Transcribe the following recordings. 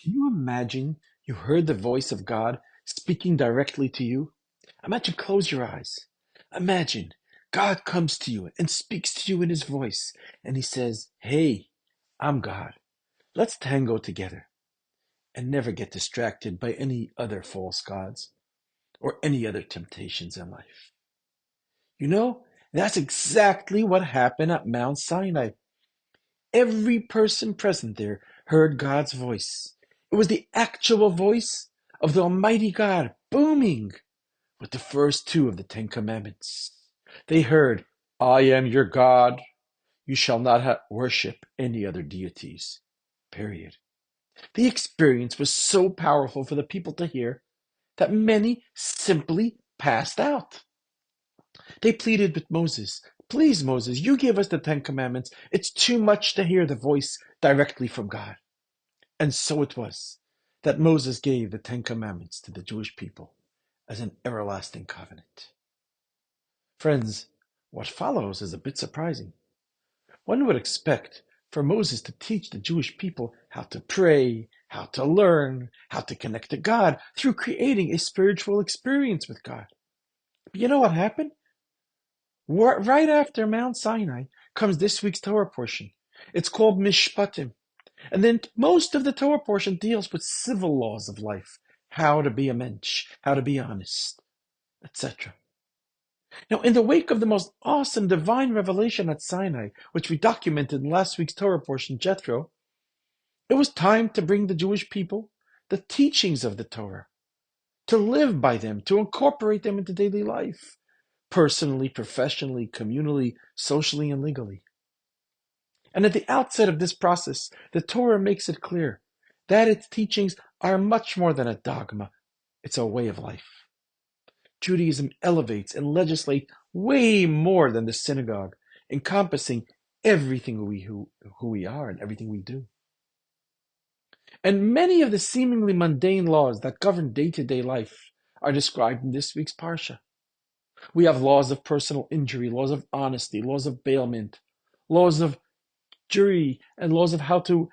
Can you imagine you heard the voice of God speaking directly to you? Imagine, close your eyes. Imagine God comes to you and speaks to you in his voice, and he says, "Hey, I'm God. Let's tango together." And never get distracted by any other false gods or any other temptations in life. You know, that's exactly what happened at Mount Sinai. Every person present there heard God's voice. It was the actual voice of the Almighty God booming with the first two of the Ten Commandments. They heard, "I am your God. You shall not worship any other deities." Period. The experience was so powerful for the people to hear that many simply passed out. They pleaded with Moses, "Please, Moses, you give us the Ten Commandments. It's too much to hear the voice directly from God." And so it was that Moses gave the Ten Commandments to the Jewish people as an everlasting covenant. Friends, what follows is a bit surprising. One would expect for Moses to teach the Jewish people how to pray, how to learn, how to connect to God through creating a spiritual experience with God. But you know what happened? Right after Mount Sinai comes this week's Torah portion. It's called Mishpatim. And then most of the Torah portion deals with civil laws of life, how to be a mensch, how to be honest, etc. Now, in the wake of the most awesome divine revelation at Sinai, which we documented in last week's Torah portion, Jethro, it was time to bring the Jewish people the teachings of the Torah, to live by them, to incorporate them into daily life, personally, professionally, communally, socially, and legally. And at the outset of this process, the Torah makes it clear that its teachings are much more than a dogma. It's a way of life. Judaism elevates and legislates way more than the synagogue, encompassing everything who we are and everything we do. And many of the seemingly mundane laws that govern day-to-day life are described in this week's Parsha. We have laws of personal injury, laws of honesty, laws of bailment, laws of jury, and laws of how to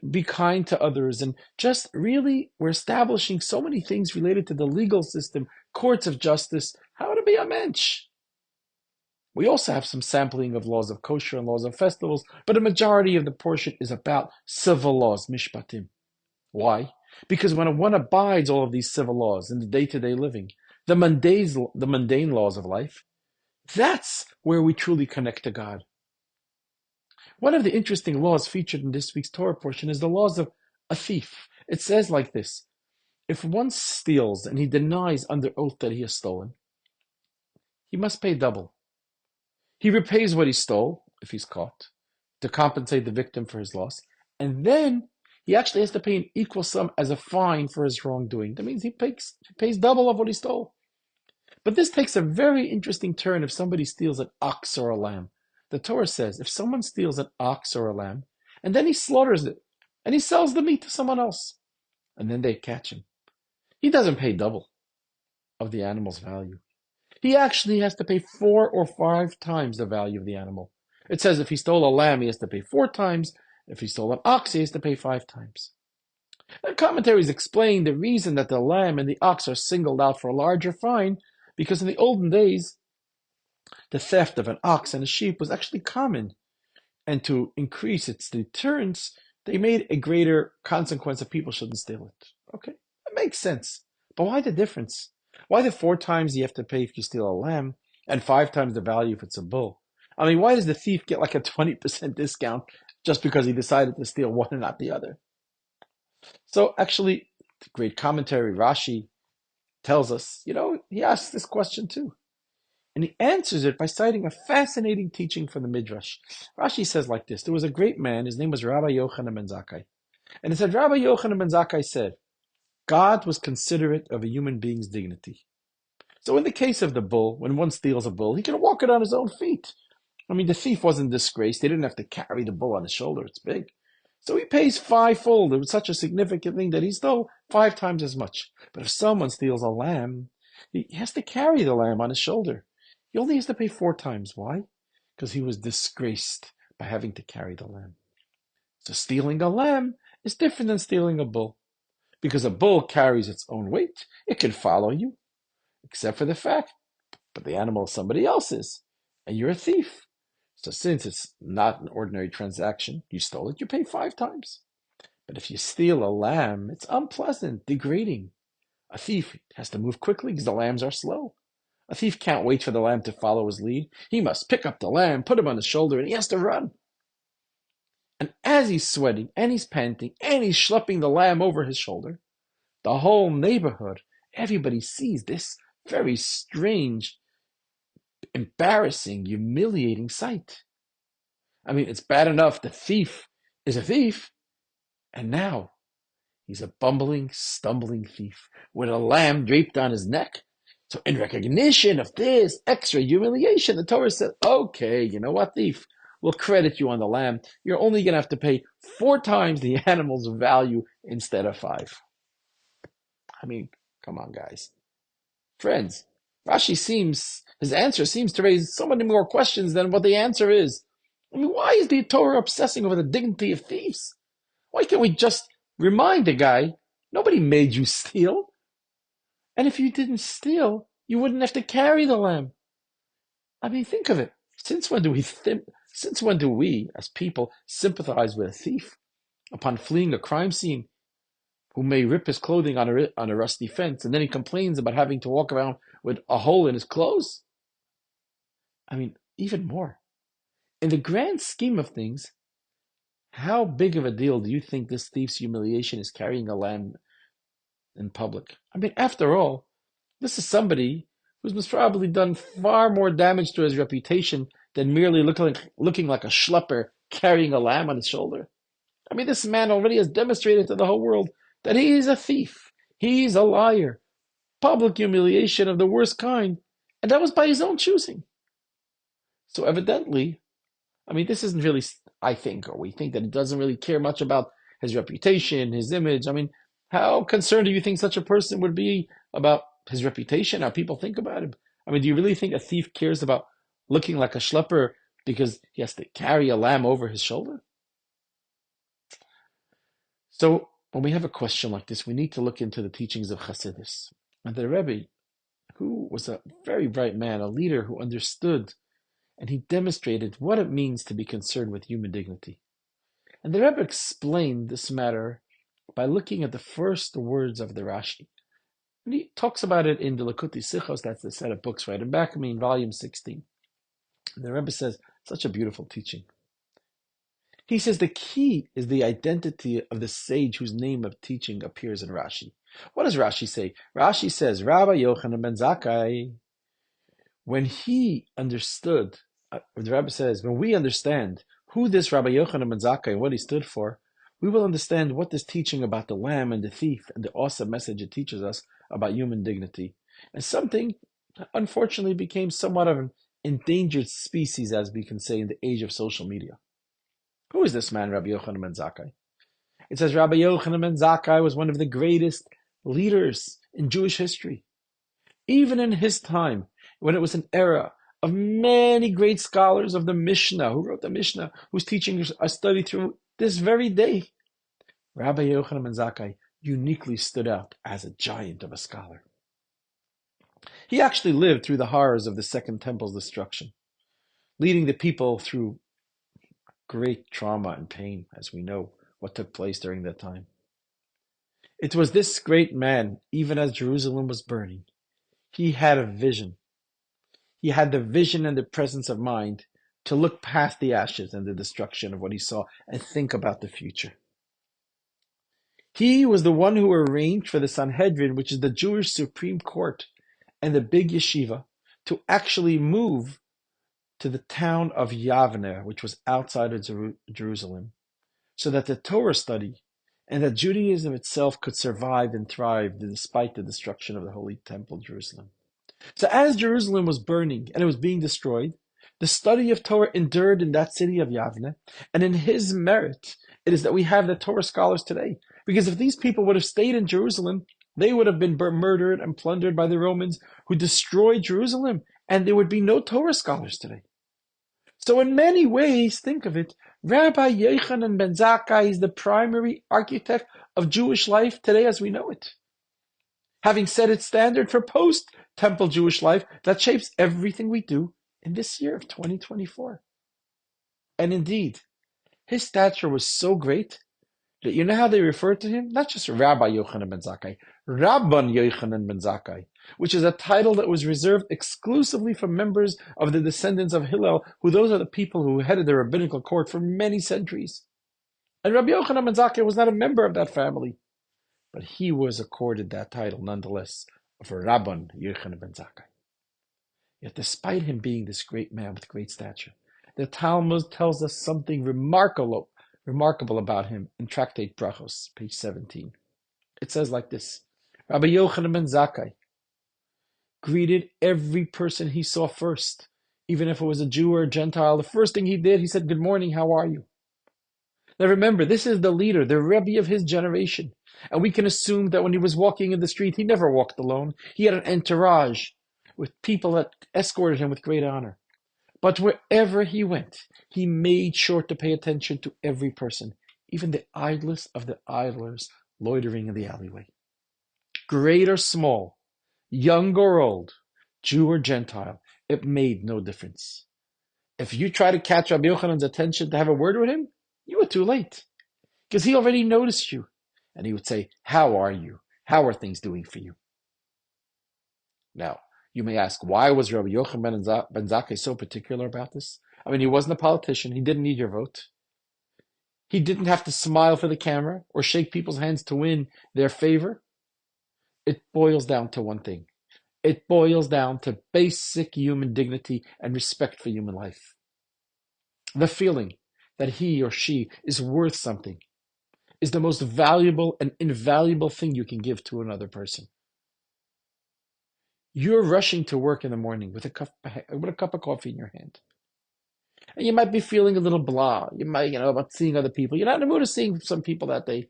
be kind to others. And just really, we're establishing so many things related to the legal system, courts of justice, how to be a mensch. We also have some sampling of laws of kosher and laws of festivals, but a majority of the portion is about civil laws, mishpatim. Why? Because when one abides all of these civil laws in the day-to-day living, the mundane laws of life, that's where we truly connect to God. One of the interesting laws featured in this week's Torah portion is the laws of a thief. It says like this: if one steals and he denies under oath that he has stolen, he must pay double. He repays what he stole, if he's caught, to compensate the victim for his loss, and then he actually has to pay an equal sum as a fine for his wrongdoing. That means he pays double of what he stole. But this takes a very interesting turn if somebody steals an ox or a lamb. The Torah says if someone steals an ox or a lamb, and then he slaughters it, and he sells the meat to someone else, and then they catch him, he doesn't pay double of the animal's value. He actually has to pay 4 or 5 times the value of the animal. It says if he stole a lamb, he has to pay 4 times. If he stole an ox, he has to pay 5 times. The commentaries explain the reason that the lamb and the ox are singled out for a larger fine, because in the olden days, the theft of an ox and a sheep was actually common. And to increase its deterrence, they made a greater consequence that people shouldn't steal it. Okay, that makes sense. But why the difference? Why the 4 times you have to pay if you steal a lamb and 5 times the value if it's a bull? I mean, why does the thief get like a 20% discount just because he decided to steal one and not the other? So actually, the great commentary, Rashi, tells us, he asks this question too. And he answers it by citing a fascinating teaching from the Midrash. Rashi says like this: there was a great man, his name was Rabbi Yohanan ben Zakkai. And it said, Rabbi Yohanan ben Zakkai said, God was considerate of a human being's dignity. So in the case of the bull, when one steals a bull, he can walk it on his own feet. I mean, the thief wasn't disgraced. He didn't have to carry the bull on his shoulder. It's big. So he pays 5-fold. It was such a significant thing that he stole 5 times as much. But if someone steals a lamb, he has to carry the lamb on his shoulder. He only has to pay 4 times. Why? Because he was disgraced by having to carry the lamb. So stealing a lamb is different than stealing a bull. Because a bull carries its own weight. It can follow you, except for the fact, but the animal is somebody else's, and you're a thief. So since it's not an ordinary transaction, you stole it, you pay 5 times. But if you steal a lamb, it's unpleasant, degrading. A thief has to move quickly because the lambs are slow. A thief can't wait for the lamb to follow his lead. He must pick up the lamb, put him on his shoulder, and he has to run. And as he's sweating, and he's panting, and he's schlepping the lamb over his shoulder, the whole neighborhood, everybody sees this very strange, embarrassing, humiliating sight. I mean, it's bad enough the thief is a thief, and now he's a bumbling, stumbling thief with a lamb draped on his neck. So in recognition of this extra humiliation, the Torah said, okay, you know what, thief? We'll credit you on the lamb. You're only going to have to pay 4 times the animal's value instead of 5. I mean, come on, guys. Friends, his answer seems to raise so many more questions than what the answer is. I mean, why is the Torah obsessing over the dignity of thieves? Why can't we just remind the guy, nobody made you steal? And if you didn't steal, you wouldn't have to carry the lamb. I mean, think of it. Since when do we, as people, sympathize with a thief upon fleeing a crime scene, who may rip his clothing on a rusty fence, and then he complains about having to walk around with a hole in his clothes? I mean, even more. In the grand scheme of things, how big of a deal do you think this thief's humiliation is carrying a lamb in public? I mean, after all, this is somebody who's most probably done far more damage to his reputation than merely looking like a schlepper carrying a lamb on his shoulder. I mean, this man already has demonstrated to the whole world that he is a thief. He's a liar. Public humiliation of the worst kind. And that was by his own choosing. So evidently, I mean, this isn't really, we think that he doesn't really care much about his reputation, his image. I mean, how concerned do you think such a person would be about his reputation, how people think about him? I mean, do you really think a thief cares about looking like a schlepper because he has to carry a lamb over his shoulder? So when we have a question like this, we need to look into the teachings of Chassidus. And the Rebbe, who was a very bright man, a leader who understood, and he demonstrated what it means to be concerned with human dignity. And the Rebbe explained this matter by looking at the first words of the Rashi. And he talks about it in the Likutei Sichos, that's the set of books right in back of me in volume 16. And the Rebbe says, such a beautiful teaching. He says the key is the identity of the sage whose name of teaching appears in Rashi. What does Rashi say? Rashi says, Rabbi Yohanan ben Zakkai, when he understood, the Rebbe says, when we understand who this Rabbi Yohanan ben Zakkai and what he stood for, we will understand what this teaching about the lamb and the thief and the awesome message it teaches us about human dignity. And something, unfortunately, became somewhat of an endangered species, as we can say, in the age of social media. Who is this man, Rabbi Yochanan ben Zakkai? It says Rabbi Yochanan ben Zakkai was one of the greatest leaders in Jewish history. Even in his time, when it was an era of many great scholars of the Mishnah, who wrote the Mishnah, whose teachings are studied through this very day, Rabbi Yochanan ben Zakkai uniquely stood out as a giant of a scholar. He actually lived through the horrors of the Second Temple's destruction, leading the people through great trauma and pain, as we know what took place during that time. It was this great man, even as Jerusalem was burning, he had a vision. He had the vision and the presence of mind to look past the ashes and the destruction of what he saw and think about the future. He was the one who arranged for the Sanhedrin, which is the Jewish Supreme Court, and the big yeshiva, to actually move to the town of Yavne, which was outside of Jerusalem, so that the Torah study and that Judaism itself could survive and thrive despite the destruction of the Holy Temple, Jerusalem. So as Jerusalem was burning and it was being destroyed, the study of Torah endured in that city of Yavne, and in his merit, it is that we have the Torah scholars today. Because if these people would have stayed in Jerusalem, they would have been murdered and plundered by the Romans who destroyed Jerusalem, and there would be no Torah scholars today. So in many ways, think of it, Rabbi Yochanan ben Zakkai is the primary architect of Jewish life today as we know it, having set its standard for post-temple Jewish life that shapes everything we do in this year of 2024. And indeed, his stature was so great that you know how they refer to him? Not just Rabbi Yochanan ben Zakkai, Rabban Yochanan ben Zakkai, which is a title that was reserved exclusively for members of the descendants of Hillel, who those are the people who headed the rabbinical court for many centuries. And Rabbi Yochanan ben Zakkai was not a member of that family, but he was accorded that title nonetheless of Rabban Yochanan ben Zakkai. Yet despite him being this great man with great stature, the Talmud tells us something remarkable about him in Tractate Brachos, page 17. It says like this: Rabbi Yochanan ben Zakkai greeted every person he saw first, even if it was a Jew or a Gentile. The first thing he did, he said, "Good morning, how are you?" Now remember, this is the leader, the Rebbe of his generation. And we can assume that when he was walking in the street, he never walked alone. He had an entourage with people that escorted him with great honor. But wherever he went, he made sure to pay attention to every person, even the idlest of the idlers loitering in the alleyway. Great or small, young or old, Jew or Gentile, it made no difference. If you try to catch Rabbi Yochanan's attention to have a word with him, you were too late, because he already noticed you. And he would say, "How are you? How are things doing for you?" Now, you may ask, why was Rabbi Yochanan ben Zakkai so particular about this? I mean, he wasn't a politician. He didn't need your vote. He didn't have to smile for the camera or shake people's hands to win their favor. It boils down to one thing. It boils down to basic human dignity and respect for human life. The feeling that he or she is worth something is the most valuable and invaluable thing you can give to another person. You're rushing to work in the morning with a cup of coffee in your hand. And you might be feeling a little blah. You might, about seeing other people. You're not in the mood of seeing some people that day.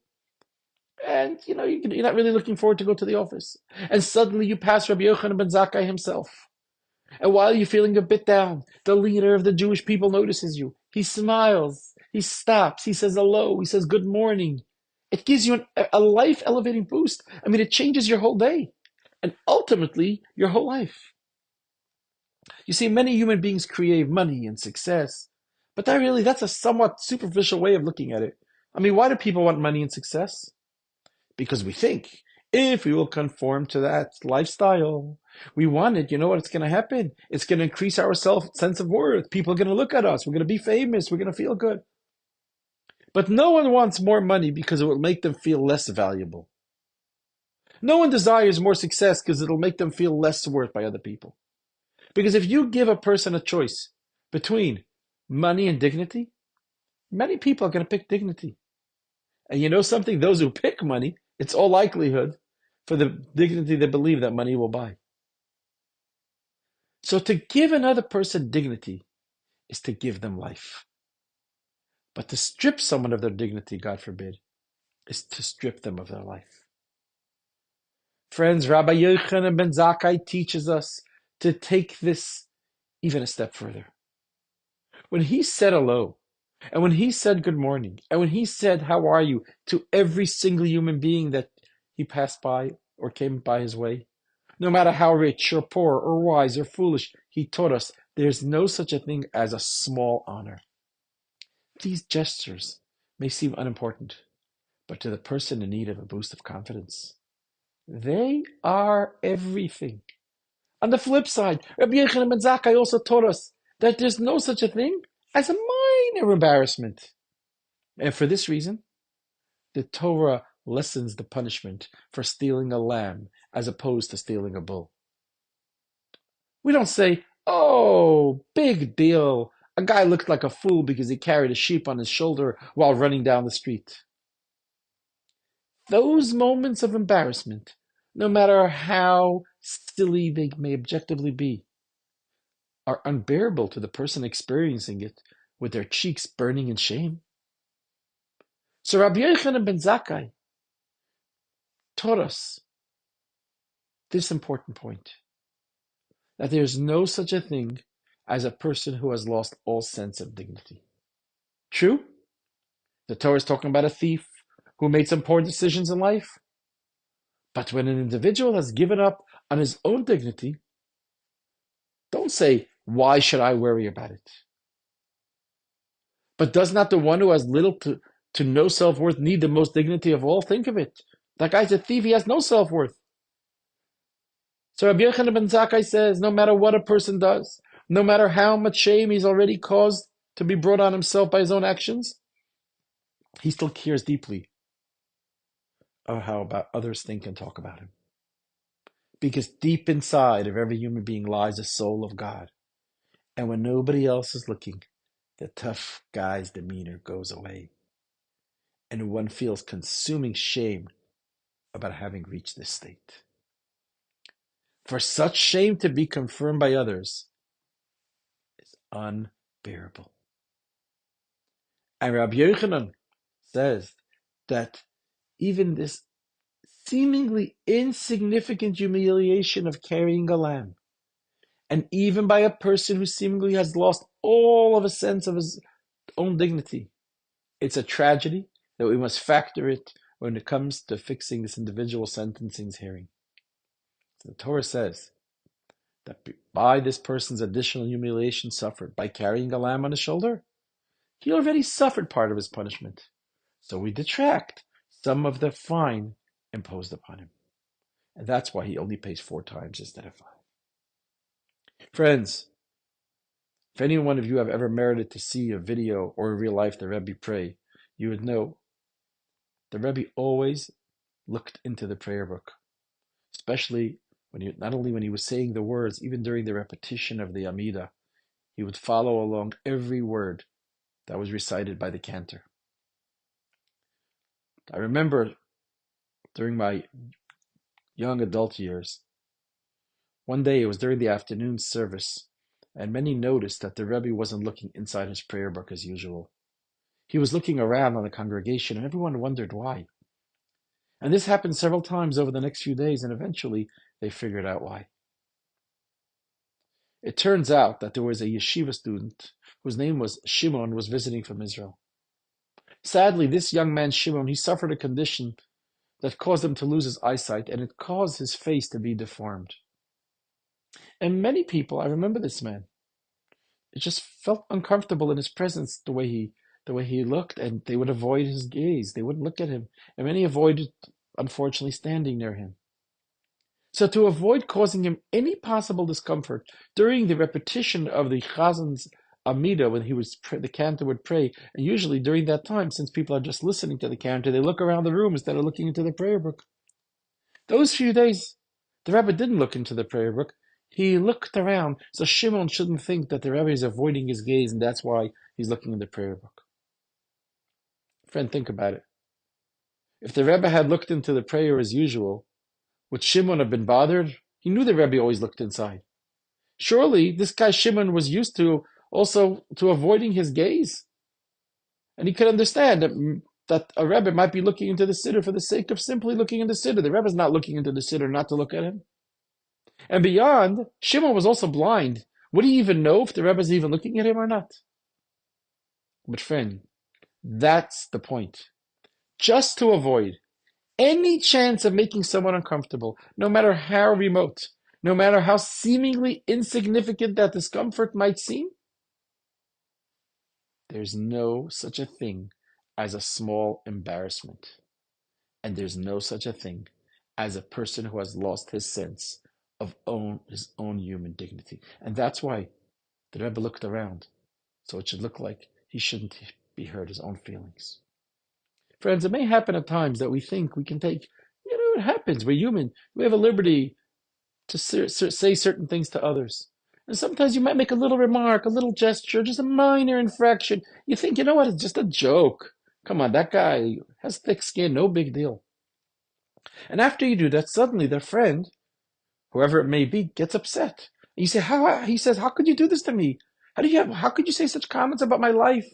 And, you're not really looking forward to go to the office. And suddenly you pass Rabbi Yochanan ben Zakkai himself. And while you're feeling a bit down, the leader of the Jewish people notices you. He smiles. He stops. He says hello. He says good morning. It gives you a life-elevating boost. I mean, it changes your whole day. And ultimately, your whole life. You see, many human beings crave money and success, but that's a somewhat superficial way of looking at it. I mean, why do people want money and success? Because we think, if we will conform to that lifestyle, we want it, you know what, it's going to happen. It's going to increase our sense of worth. People are going to look at us. We're going to be famous. We're going to feel good. But no one wants more money because it will make them feel less valuable. No one desires more success because it'll make them feel less worth by other people. Because if you give a person a choice between money and dignity, many people are going to pick dignity. And you know something? Those who pick money, it's all likelihood for the dignity they believe that money will buy. So to give another person dignity is to give them life. But to strip someone of their dignity, God forbid, is to strip them of their life. Friends, Rabbi Yochanan ben Zakkai teaches us to take this even a step further. When he said hello, and when he said good morning, and when he said how are you to every single human being that he passed by or came by his way, no matter how rich or poor or wise or foolish, he taught us there's no such a thing as a small honor. These gestures may seem unimportant, but to the person in need of a boost of confidence, they are everything. On the flip side, Rabbi Yochanan ben Zakkai also taught us that there's no such a thing as a minor embarrassment. And for this reason, the Torah lessens the punishment for stealing a lamb as opposed to stealing a bull. We don't say, "Oh, big deal. A guy looked like a fool because he carried a sheep on his shoulder while running down the street." Those moments of embarrassment, no matter how silly they may objectively be, are unbearable to the person experiencing it with their cheeks burning in shame. So Rabbi Yochanan ben Zakkai taught us this important point, that there is no such a thing as a person who has lost all sense of dignity. True, the Torah is talking about a thief who made some poor decisions in life. But when an individual has given up on his own dignity, don't say, why should I worry about it? But does not the one who has little to no self-worth need the most dignity of all? Think of it. That guy's a thief, he has no self-worth. So Rabbi Yochanan ben Zakkai says, no matter what a person does, no matter how much shame he's already caused to be brought on himself by his own actions, he still cares deeply of how about others think and talk about him. Because deep inside of every human being lies the soul of God. And when nobody else is looking, the tough guy's demeanor goes away. And one feels consuming shame about having reached this state. For such shame to be confirmed by others is unbearable. And Rabbi Yochanan says that even this seemingly insignificant humiliation of carrying a lamb, and even by a person who seemingly has lost all of a sense of his own dignity, it's a tragedy that we must factor it when it comes to fixing this individual sentencing's hearing. The Torah says that by this person's additional humiliation suffered by carrying a lamb on his shoulder, he already suffered part of his punishment. So we detract some of the fine imposed upon him. And that's why he only pays 4 times instead of 5. Friends, if any one of you have ever merited to see a video or in real life the Rebbe pray, you would know the Rebbe always looked into the prayer book, especially not only when he was saying the words, even during the repetition of the Amidah, he would follow along every word that was recited by the cantor. I remember during my young adult years, one day it was during the afternoon service, and many noticed that the Rebbe wasn't looking inside his prayer book as usual. He was looking around on the congregation, and everyone wondered why. And this happened several times over the next few days, and eventually they figured out why. It turns out that there was a yeshiva student whose name was Shimon, was visiting from Israel. Sadly, this young man Shimon, he suffered a condition that caused him to lose his eyesight, and it caused his face to be deformed. And many people, I remember this man, it just felt uncomfortable in his presence, the way he looked, and they would avoid his gaze. They wouldn't look at him. And many avoided, unfortunately, standing near him. So to avoid causing him any possible discomfort during the repetition of the Chazan's Amidah, when the cantor would pray, and usually during that time, since people are just listening to the cantor, they look around the room instead of looking into the prayer book. Those few days, the Rebbe didn't look into the prayer book. He looked around, so Shimon shouldn't think that the Rebbe is avoiding his gaze, and that's why he's looking in the prayer book. Friend, think about it. If the Rebbe had looked into the prayer as usual, would Shimon have been bothered? He knew the Rebbe always looked inside. Surely this guy Shimon was used to avoiding his gaze. And he could understand that a Rebbe might be looking into the siddur for the sake of simply looking into the siddur. The Rebbe's not looking into the siddur not to look at him. And beyond, Shimon was also blind. Would he even know if the Rebbe's even looking at him or not? But friend, that's the point. Just to avoid any chance of making someone uncomfortable, no matter how remote, no matter how seemingly insignificant that discomfort might seem, there's no such a thing as a small embarrassment. And there's no such a thing as a person who has lost his sense of his own human dignity. And that's why the Rebbe looked around, so it should look like he shouldn't be hurt his own feelings. Friends, it may happen at times that we think we can take, it happens, we're human, we have a liberty to say certain things to others. And sometimes you might make a little remark, a little gesture, just a minor infraction. You think, it's just a joke. Come on, that guy has thick skin, no big deal. And after you do that, suddenly their friend, whoever it may be, gets upset. And you say, he says, how could you do this to me? How could you say such comments about my life?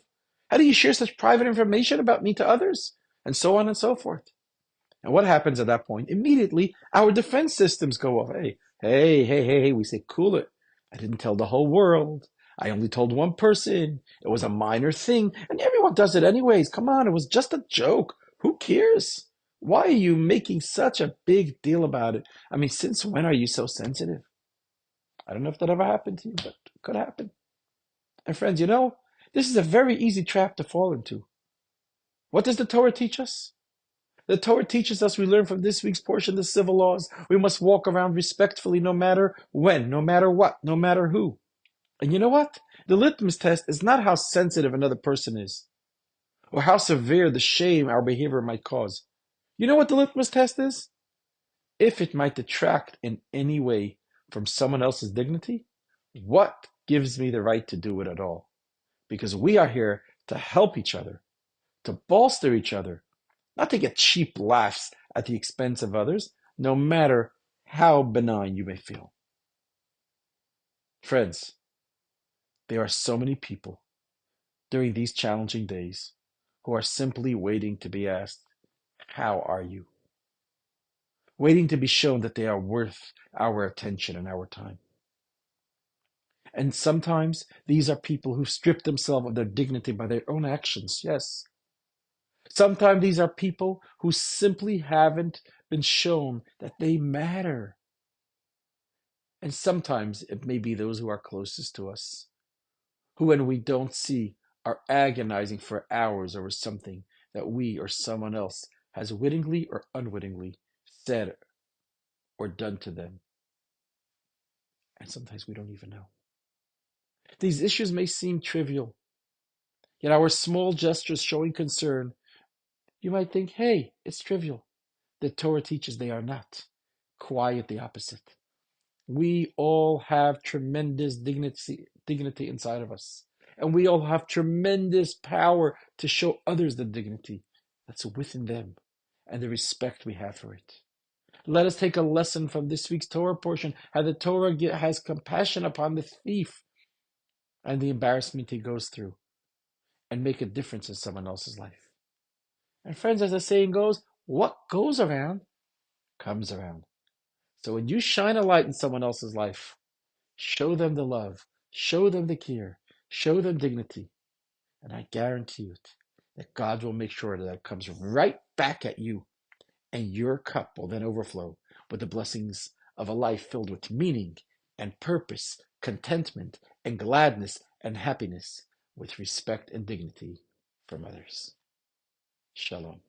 How do you share such private information about me to others? And so on and so forth. And what happens at that point? Immediately, our defense systems go off. Hey, we say, cool it. I didn't tell the whole world. I only told one person. It was a minor thing, and everyone does it anyways. Come on, it was just a joke. Who cares? Why are you making such a big deal about it? I mean, since when are you so sensitive? I don't know if that ever happened to you, but it could happen. And friends, this is a very easy trap to fall into. What does the Torah teach us? The Torah teaches us, we learn from this week's portion, the civil laws. We must walk around respectfully no matter when, no matter what, no matter who. And you know what? The litmus test is not how sensitive another person is or how severe the shame our behavior might cause. You know what the litmus test is? If it might detract in any way from someone else's dignity, what gives me the right to do it at all? Because we are here to help each other, to bolster each other, not to get cheap laughs at the expense of others, no matter how benign you may feel. Friends, there are so many people during these challenging days who are simply waiting to be asked, how are you? Waiting to be shown that they are worth our attention and our time. And sometimes these are people who strip themselves of their dignity by their own actions, yes. Sometimes these are people who simply haven't been shown that they matter. And sometimes it may be those who are closest to us, who, when we don't see, are agonizing for hours over something that we or someone else has wittingly or unwittingly said or done to them. And sometimes we don't even know. These issues may seem trivial, yet our small gestures showing concern, you might think, hey, it's trivial. The Torah teaches they are not. Quite the opposite. We all have tremendous dignity inside of us. And we all have tremendous power to show others the dignity that's within them and the respect we have for it. Let us take a lesson from this week's Torah portion, how the Torah has compassion upon the thief and the embarrassment he goes through, and make a difference in someone else's life. And friends, as the saying goes, what goes around comes around. So when you shine a light in someone else's life, show them the love, show them the care, show them dignity. And I guarantee it that God will make sure that it comes right back at you, and your cup will then overflow with the blessings of a life filled with meaning and purpose, contentment and gladness and happiness, with respect and dignity from others. Shalom.